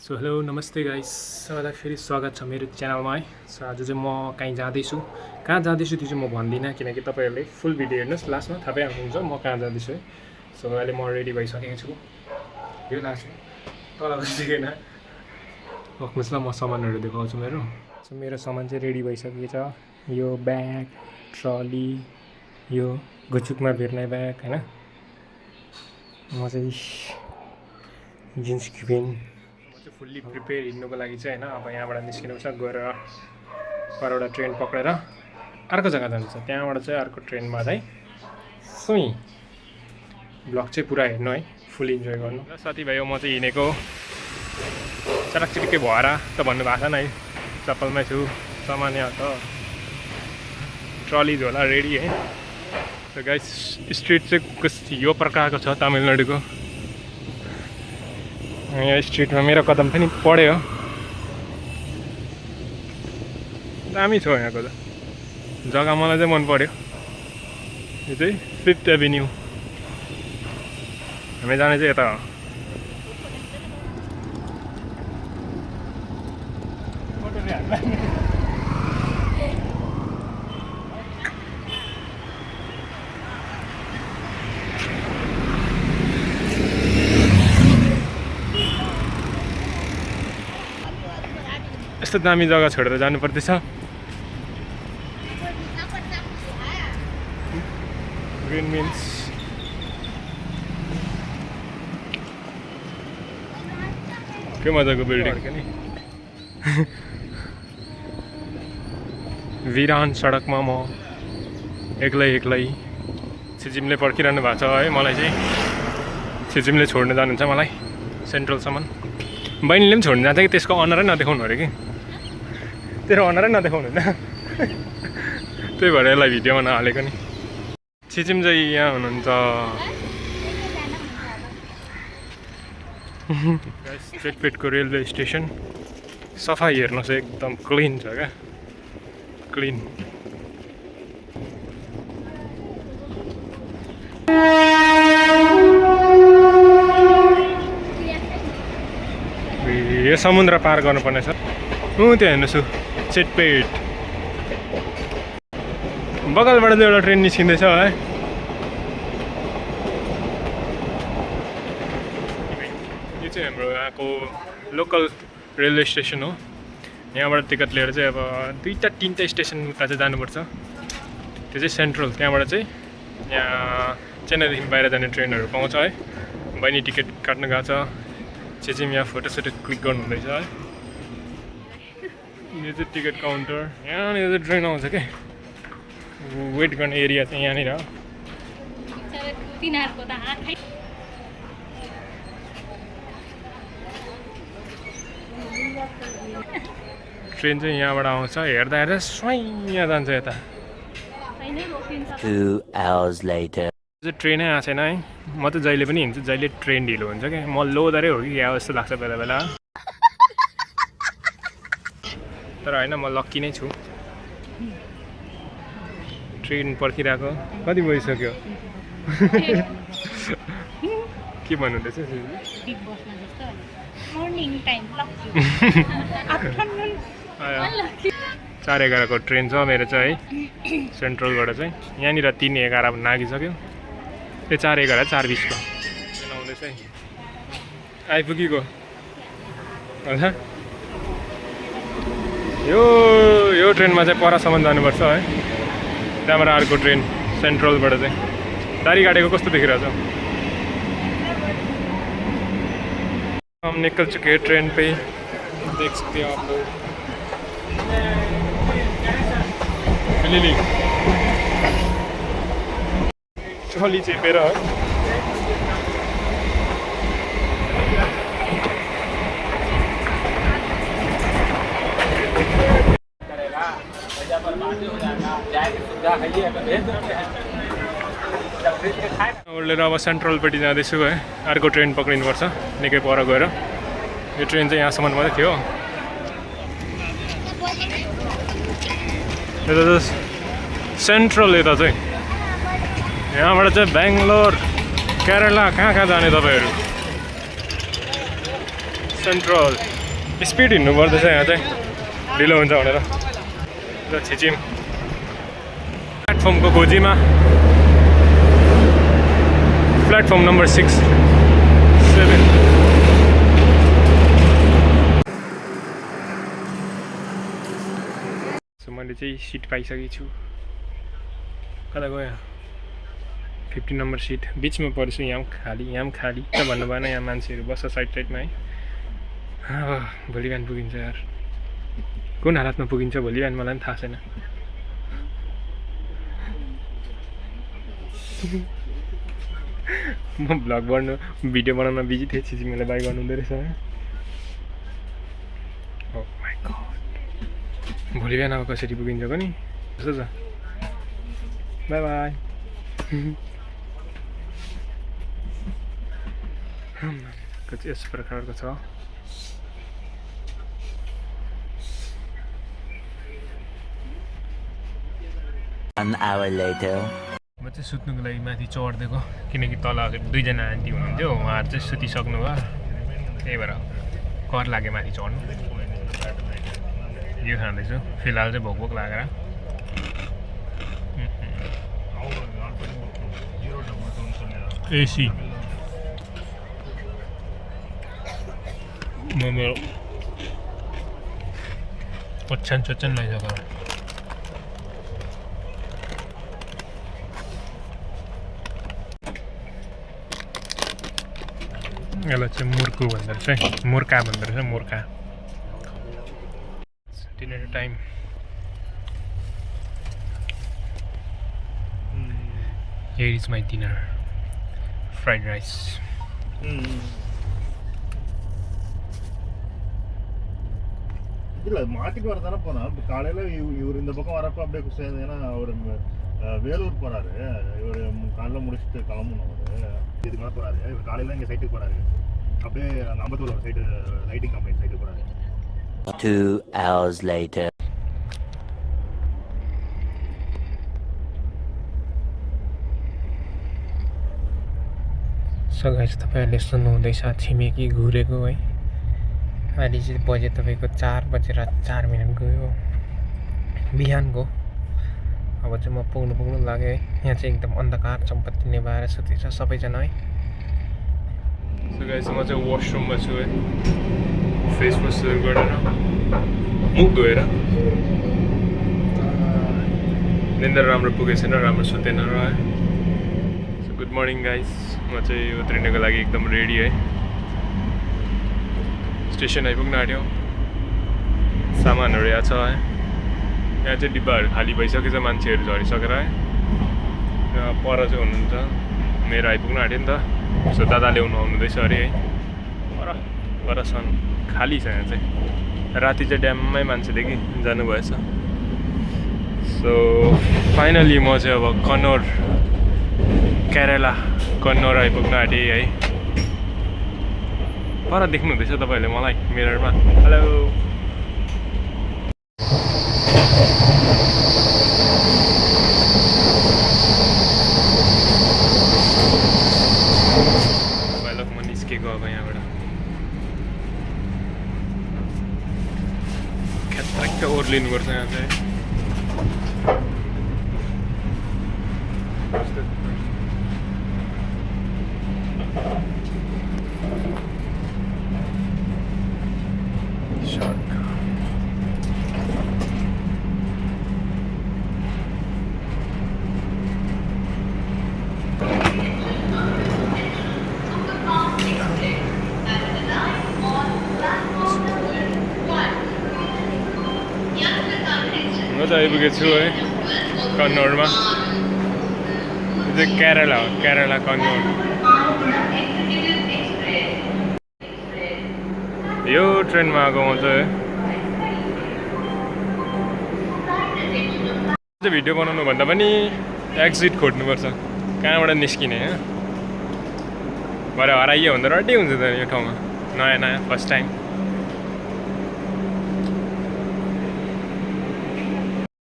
So hello नमस्ते guys, सबैलाई फेरि स्वागत छ मेरो च्यानलमा है। सो आज चाहिँ म कहीँ जाँदैछु, कहाँ जाँदैछु त्यो चाहिँ म भन्दिनँ, किनकि तपाईँहरूले फुल भिडियो हेर्नुहोस्, लास्टमा थाहा पाइहाल्नुहुन्छ म कहाँ जाँदैछु है। सो अहिले म रेडी भइसकेको छु, यो लाग्छु तल बसिकन रोक्नुहोस् ल, म सामानहरू देखाउँछु मेरो। सो मेरो सामान चाहिँ रेडी भइसकेको छ, यो ब्याग, ट्रली, यो गुचुकमा भेट्ने ब्याग होइन। म चाहिँ जिन्स प्यान्ट फुल्ली प्रिपेयर हिँड्नुको लागि चाहिँ होइन। अब यहाँबाट निस्किनु छ, गएर परवटा ट्रेन पक्रेर अर्को जग्गा जान्छ, त्यहाँबाट चाहिँ अर्को ट्रेनमा चाहिँ सुई ब्लग चाहिँ पुरा हेर्नु है, फुल इन्जोय गर्नु र साथीभाइ। म चाहिँ हिँडेको चटकचिटिक्कै भएर त भन्नुभएको छैन है, चप्पलमै छु, सामान यहाँ त ट्रली झोला रेडी है। त गाइस स्ट्रिट चाहिँ यो प्रकारको छ तमिलनाडुको। यहाँ स्ट्रिटमा मेरो कदम पनि पढ्यो, दामी छ यहाँको त जग्गा, मलाई चाहिँ मन पर्यो। यो चाहिँ 5th एभिन्यू, हामी जाने चाहिँ यता हो। यस्तो दामी जग्गा छोडेर जानु पर्दैछ। ग्रिन मिन्स के मजाको बिल्डिङ नि। वीरान सडकमा म एक्लै छिजिमले पर्खिरहनु भएको छ है। मलाई चाहिँ छिजिमले छोड्न जानुहुन्छ मलाई सेन्ट्रलसम्म। बहिनीले पनि छोड्नु जान्छ कि, त्यसको अनरै नदेखाउनु अरे कि, तेरो अनरै नदेखाउनु होइन। त्यही भएर यसलाई भिडियोमा नहालेको नि। छिचिम चाहिँ यहाँ हुनुहुन्छ। चेकपेटको रेलवे स्टेसन सफाइ हेर्नुहोस्, एकदम क्लिन छ क्या, क्लिन। यो समुद्र पार गर्नुपर्ने छ। त्यहाँ हेर्नुहोस् चेटपेट, बगलबाट चाहिँ एउटा ट्रेन निस्किँदैछ है। यो चाहिँ हाम्रो यहाँको लोकल रेलवे स्टेसन हो। यहाँबाट टिकट लिएर चाहिँ अब 2-3 स्टेसन उता चाहिँ जानुपर्छ, त्यो चाहिँ सेन्ट्रल। त्यहाँबाट चाहिँ यहाँ चेन्नईदेखि बाहिर जाने ट्रेनहरू पाउँछ है। बहिनी टिकट काट्न गएको छ, चाहिँ यहाँ फोटोसोटो क्लिक गर्नु हुँदैछ है। यो चाहिँ टिकट काउन्टर, यहाँनिर चाहिँ ट्रेन आउँछ क्या, वेट गर्ने एरिया चाहिँ यहाँनिर हो। ट्रेन चाहिँ यहाँबाट आउँछ, हेर्दा हेर्दा स्वाइँ यहाँ जान्छ यता। 2 hours later ट्रेनै आएको छैन है। म त जहिले पनि हिँड्छु, जहिले ट्रेन ढिलो हुन्छ क्या। म लोदरै हो कि क्या जस्तो लाग्छ बेला बेला, तर होइन म लक्की नै छु। ट्रेन पर्खिरहेको कति बजिसक्यो? के भन्नुहुँदैछ? 4:11 को ट्रेन छ मेरो चाहिँ है, सेन्ट्रलबाट चाहिँ। यहाँनिर 3:11 नागिसक्यो, त्यो 4:11 4:20 को ट्रेन आउँदैछ है, आइपुगेको होला। यो ट्रेनमा चाहिँ परसम्म जानुपर्छ है, त्यहाँबाट अर्को ट्रेन सेन्ट्रलबाट चाहिँ। दारी काटेको कस्तो देखिरहेछ? हम निकल चुके हैं ट्रेन पे, देख सकते हो आप लोग। लिली ट्रली चेपेर है। ओर्लेर अब सेन्ट्रलपट्टि जाँदैछु है, अर्को ट्रेन पक्रिनुपर्छ निकै पर गएर। यो ट्रेन चाहिँ यहाँसम्म मात्रै थियो, यता चाहिँ सेन्ट्रल। यता चाहिँ यहाँबाट चाहिँ बेङ्गलोर, केरला कहाँ कहाँ जाने तपाईँहरू? सेन्ट्रल स्पिड हिँड्नु पर्दैछ यहाँ चाहिँ ढिलो हुन्छ भनेर र छिचिम प्लेटफर्मको खोजीमा प्लेटफर्म नम्बर 6 7 सो मैले चाहिँ सिट पाइसकेको छु कता गयो 15 नम्बर सिट बिचमा परेछु यहाँ खाली त भन्नु भएन यहाँ मान्छेहरू बस्छ साइड साइडमा है भोलि बिहान पुगिन्छ यार कुन हालतमा पुगिन्छ भोलि बिहान मलाई पनि थाहा छैन म भ्लग गर्नु भिडियो बनाउन बिजी थिएँ छिची मैले बाई गर्नु हुँदो रहेछ ओ माई गॉड भोलि बिहान अब कसरी पुगिन्छ पनि जस्तो छ बाई बाई यस प्रकारको छ 1 hour later. म चाहिँ सुत्नुको लागि माथि चढ्दिएको किनकि तल दुईजना आन्टी हुनुहुन्थ्यो उहाँहरू चाहिँ सुतिसक्नु भयो त्यही भएर कर लाग्यो माथि चढ्नु यो खाँदैछु फिलहाल चाहिँ भोक लागेर एसी म मेरो ओछ्यान लगाइसक्यो यसलाई चाहिँ मुर्कु भन्दो रहेछ है मुर्का भन्दो रहेछ मुर्का dinner time here is my dinner fried rice இல்லை மாட்டிட்டு வர தானே போனா காலையில் இவர் இந்த பக்கம் வரப்போ அப்படியே ஏன்னா அவர் வேலூர் போகிறாரு இவர் காலையில் முடிச்சுட்டு கிளம்பணும் அவர் இதுக்கு மேலே போகிறாரு இவர் காலையில் இங்கே சைட்டுக்கு போகிறாரு அப்படியே அந்த அம்பத்தூர் ஒரு சைட்டு லைட்டிங் கம்பெனி சைட்டுக்கு போகிறாரு 2 hours later. सो गाइस तपाईहरुले सुन्नुहुँदैछ छिमेकी घुरेको है अहिले चाहिँ बजे तपाईको 4:04 गयो बिहानको अब चाहिँ म पुग्नु लाग्यो है यहाँ चाहिँ एकदम अन्धकार चम्पत्ती नेभाएर सुतेछ सबैजना है सो गाइस म चाहिँ वाशरुममा छु है फेस वास गरेर मुख धोएर निन्द्रा राम्रो पुगेको छैन राम्रो सुतेन र है सो गुड मर्निङ गाइस म चाहिँ उत्रिनको लागि एकदम रेडी है स्टेसन आइपुग्न आँट्यो सामानहरू यहाँ छ है यहाँ चाहिँ डिब्बाहरू खाली भइसकेछ मान्छेहरू झरिसकेर है पर चाहिँ हुनुहुन्छ मेरो आइपुग्न आँट्यो नि त सो दादा ल्याउनु आउनुहुँदैछ अरे है परसम्म खाली छ यहाँ चाहिँ राति चाहिँ ड्याममै मान्छे देखि जानुभएछ सो फाइनली म चाहिँ अब केरला कन्नौर आइपुग्न आँटेँ है पर देख्नुहुँदैछ तपाईँहरूले मलाई मिररमा हेलो म निस्केको अब यहाँबाट ख्याट्रक्क ओर्लिनुपर्छ यहाँ चाहिँ म चाहिँ आइपुगेको छु है कन्नौरमा यो चाहिँ केरला हो केरला कन्नौर यो ट्रेनमा आएको म चाहिँ भिडियो बनाउनु भन्दा पनि एक्जिट खोज्नुपर्छ कहाँबाट निस्किने भरे हराइयो भने त रड्डी हुन्छ त यो ठाउँमा नयाँ फर्स्ट टाइम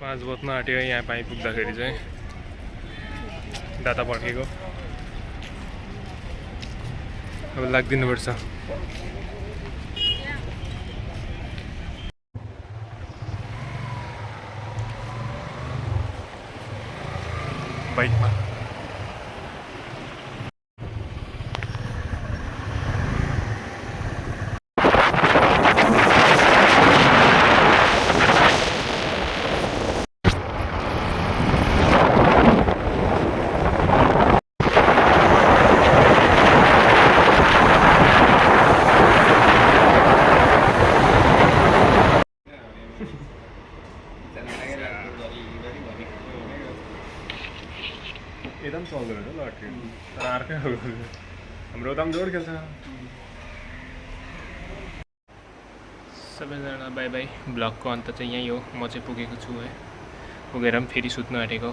पाँच बज्न आँट्यो यहाँ आइपुग्दाखेरि चाहिँ दादा पर्खेको अब लाग्दिनुपर्छ बाइकमा। एकदम चल्दो रहेछ लट्ठी तर अर्कै हाम्रो उता पनि जोड खेल्छ। सबैजना बाई बाई। ब्लगको अन्त चाहिँ यहीँ हो। म चाहिँ पुगेको छु है, पुगेर पनि फेरि सुत्नु आँटेको।